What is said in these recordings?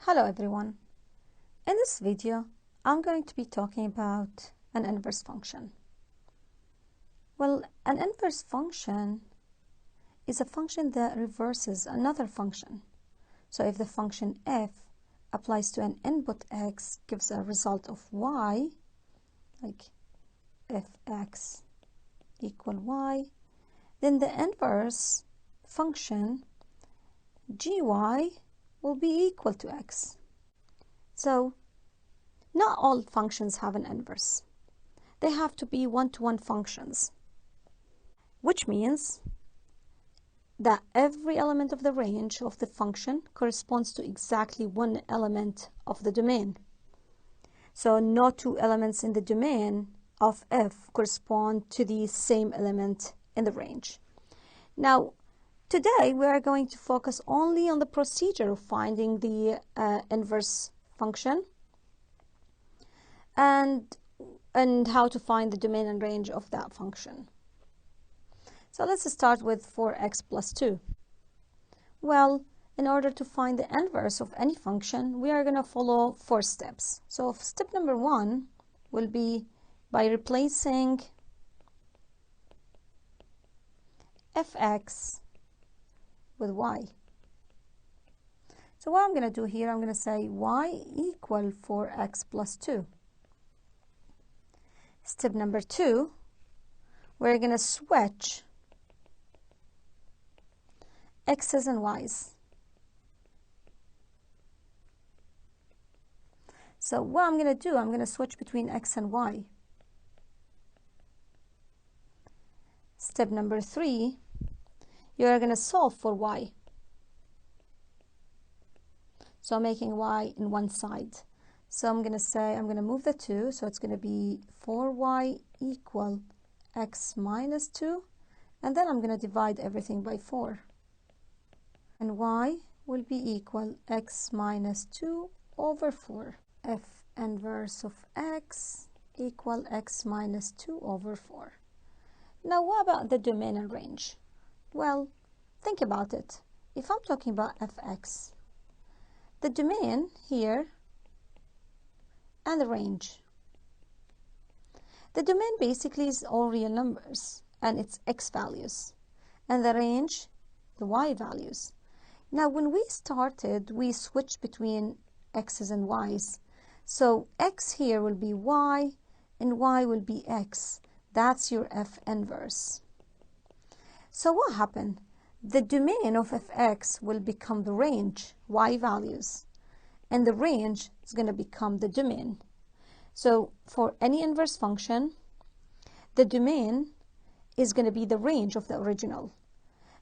Hello everyone. In this video, I'm going to be talking about an inverse function. Well, an inverse function is a function that reverses another function. So if the function f applies to an input x gives a result of y, like fx equal y, then the inverse function gy will be equal to x. So not all functions have an inverse. They have to be one-to-one functions, which means that every element of the range of the function corresponds to exactly one element of the domain. So no two elements in the domain of f correspond to the same element in the range. Now, today we are going to focus only on the procedure of finding the inverse function and how to find the domain and range of that function. So let's start with 4x plus 2. Well, in order to find the inverse of any function, we are going to follow 4 steps. So step number 1 will be by replacing fx with y. So what I'm going to do here, I'm going to say y equal 4x plus 2. Step number 2, we're going to switch x's and y's. So what I'm going to do, I'm going to switch between x and y. Step number 3, you're going to solve for y. So making y in one side. So I'm going to say, I'm going to move the 2, so it's going to be 4y equal x minus 2, and then I'm going to divide everything by 4. And y will be equal x minus 2 over 4. F inverse of x equal x minus 2 over 4. Now what about the domain and range? Well, think about it. If I'm talking about fx, the domain here and the range. The domain basically is all real numbers and its x values, and the range, the y values. Now when we started, we switched between x's and y's. So x here will be y and y will be x. That's your f inverse. So what happened? The domain of fx will become the range, y values, and the range is going to become the domain. So for any inverse function, the domain is going to be the range of the original,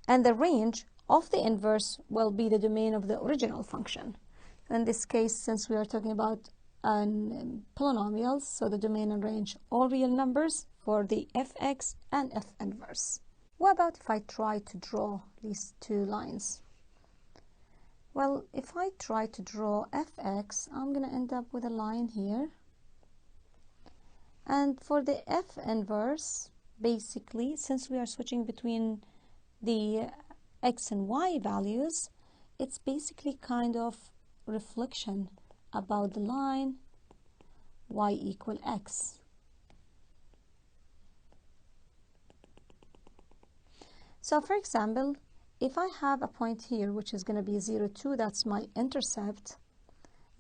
and the range of the inverse will be the domain of the original function. In this case, since we are talking about polynomials, so the domain and range all real numbers for the fx and f inverse. What about if I try to draw these two lines? Well, if I try to draw fx, I'm going to end up with a line here. And for the f inverse, basically, since we are switching between the x and y values, it's basically kind of reflection about the line y equal x. So for example, if I have a point here which is going to be 0, 2, that's my intercept,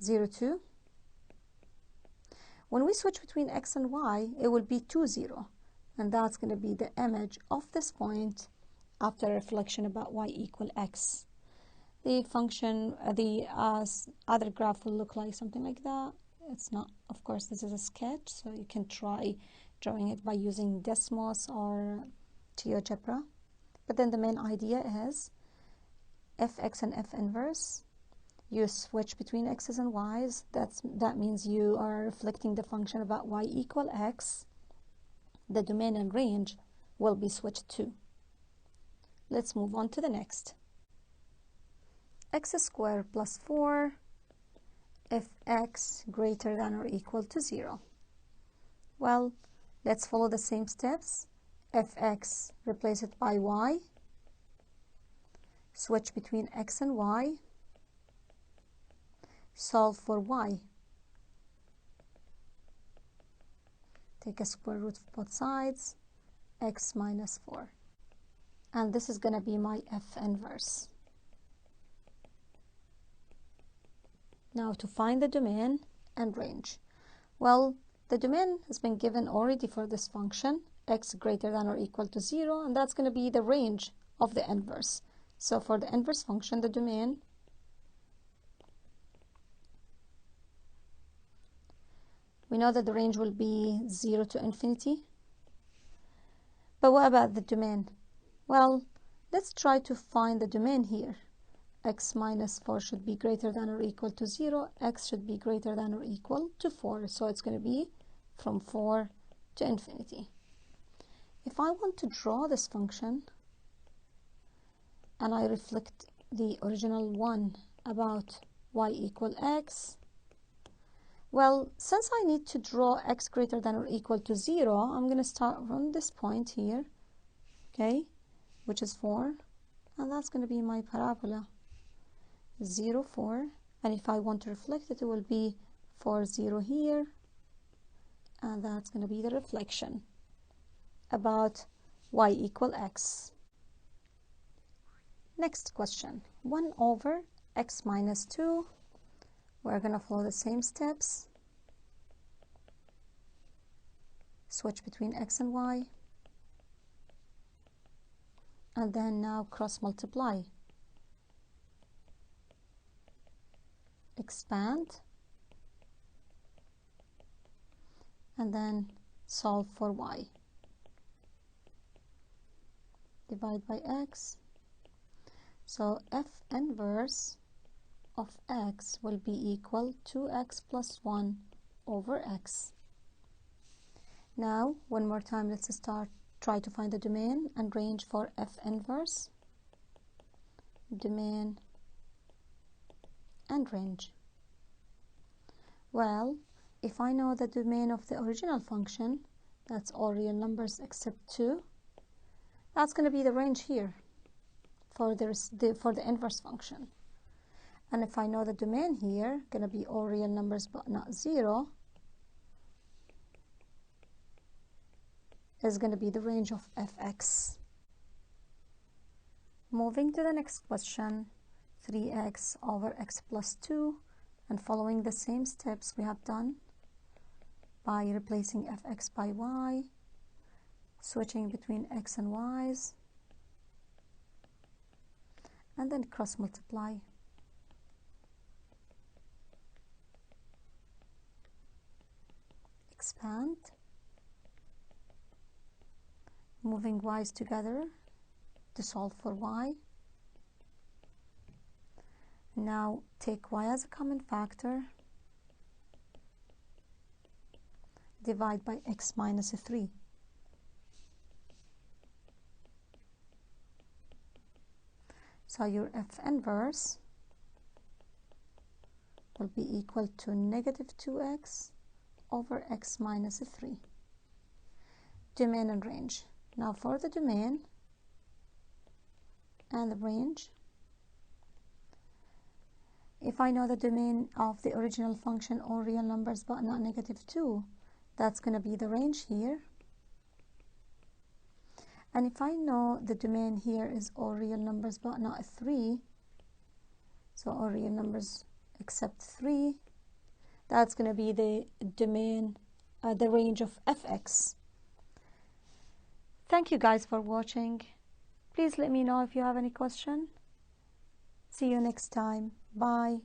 0, 2. When we switch between x and y, it will be 2, 0. And that's going to be the image of this point after reflection about y equal x. The function, the other graph will look like something like that. It's not, of course, this is a sketch, so you can try drawing it by using Desmos or GeoGebra. But then the main idea is fx and f inverse. You switch between x's and y's. That means you are reflecting the function about y equal x. The domain and range will be switched too. Let's move on to the next. X squared plus 4 if x greater than or equal to 0. Well, let's follow the same steps. Fx, replace it by y. Switch between x and y. solve for y. Take a square root of both sides, x minus 4. And this is going to be my f inverse. Now to find the domain and range. Well, the domain has been given already for this function, x greater than or equal to 0, and that's going to be the range of the inverse. So for the inverse function, the domain we know that the range will be 0 to infinity. But what about the domain? Well, let's try to find the domain here. X minus 4 should be greater than or equal to 0. X should be greater than or equal to 4. So it's going to be from 4 to infinity. If I want to draw this function and I reflect the original one about y equal x, well, since I need to draw x greater than or equal to 0, I'm going to start from this point here, okay, which is 4, and that's going to be my parabola, 0, 4, and if I want to reflect it, it will be 4, 0 here, and that's going to be the reflection about y equal x. Next question, 1 over x minus 2. We're going to follow the same steps. Switch between x and y. And then now cross multiply. Expand. And then solve for y. Divide by x. So f inverse of x will be equal to x plus 1 over x. Now, one more time, let's try to find the domain and range for f inverse. Domain and range. Well, if I know the domain of the original function, that's all real numbers except 2, that's going to be the range here for the inverse function. And if I know the domain here, going to be all real numbers but not 0, is going to be the range of fx. Moving to the next question, 3x over x plus 2, and following the same steps we have done by replacing fx by y, switching between x and y's, and then cross multiply. Expand, moving y's together to solve for y. Now take y as a common factor, divide by x minus 3. So your f inverse will be equal to negative 2x over x minus 3. Domain and range. Now for the domain and the range, if I know the domain of the original function, all real numbers but not negative 2, that's going to be the range here. And if I know the domain here is all real numbers but not 3, so all real numbers except 3, that's going to be the domain, the range of fx. Thank you guys for watching. Please let me know if you have any question. See you next time. Bye.